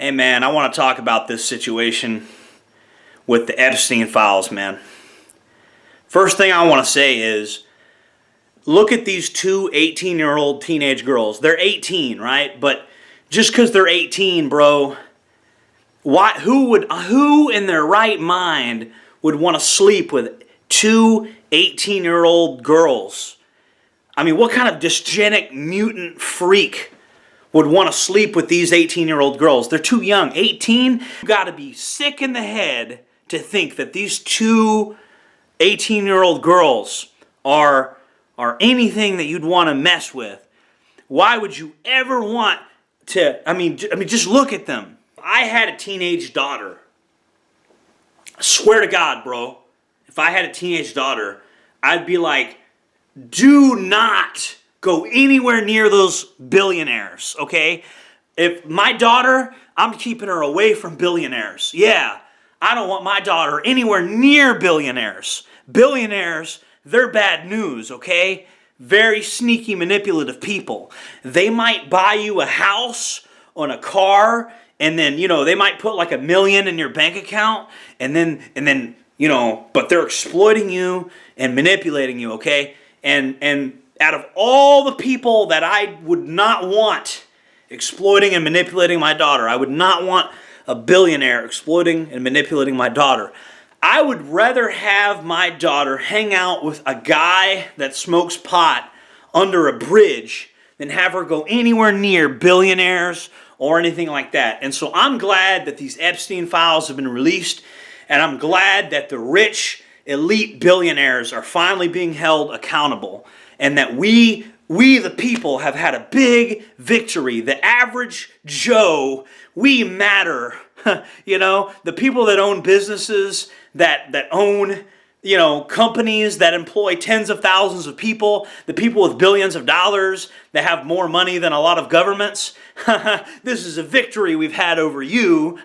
Hey man, I want to talk about this situation with the Epstein Files, man. First thing I want to say is, look at these two 18-year-old teenage girls. They're 18, right? But just because they're 18, bro, who in their right mind would want to sleep with two 18-year-old girls? I mean, what kind of dysgenic mutant freak would want to sleep with these 18-year-old girls? They're too young. 18? You got to be sick in the head to think that these two 18-year-old girls are anything that you'd want to mess with. Why would you ever want to? I mean, just look at them. I had a teenage daughter. I swear to God, bro, if I had a teenage daughter, I'd be like, do not go anywhere near those billionaires, okay? If my daughter, I'm keeping her away from billionaires. Yeah, I don't want my daughter anywhere near billionaires. Billionaires, they're bad news, okay? Very sneaky, manipulative people. They might buy you a house or a car, and then, they might put like $1 million in your bank account, and then, but they're exploiting you and manipulating you, okay? And out of all the people that I would not want exploiting and manipulating my daughter, I would not want a billionaire exploiting and manipulating my daughter. I would rather have my daughter hang out with a guy that smokes pot under a bridge than have her go anywhere near billionaires or anything like that. And so I'm glad that these Epstein Files have been released, and I'm glad that the rich, elite billionaires are finally being held accountable, and that we the people have had a big victory. The average Joe, we matter. The people that own businesses, that own, companies that employ tens of thousands of people, the people with billions of dollars that have more money than a lot of governments. This is a victory we've had over you.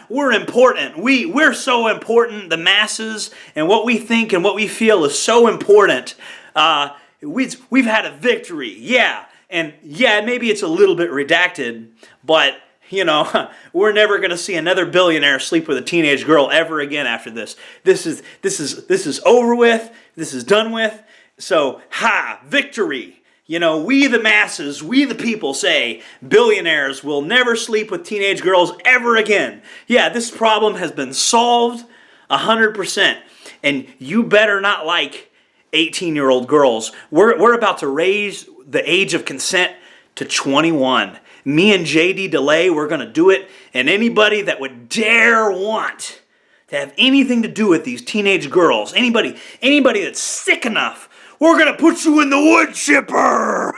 We're important. We're so important. The masses and what we think and what we feel is so important. We've had a victory. Yeah. And yeah, maybe it's a little bit redacted, but we're never going to see another billionaire sleep with a teenage girl ever again after this. This is over with. This is done with. So, victory. We the masses, we the people say billionaires will never sleep with teenage girls ever again. Yeah, this problem has been solved 100%. And you better not like 18-year-old girls. We're about to raise the age of consent to 21. Me and JD DeLay, we're going to do it. And anybody that would dare want to have anything to do with these teenage girls, anybody that's sick enough, we're going to put you in the wood chipper.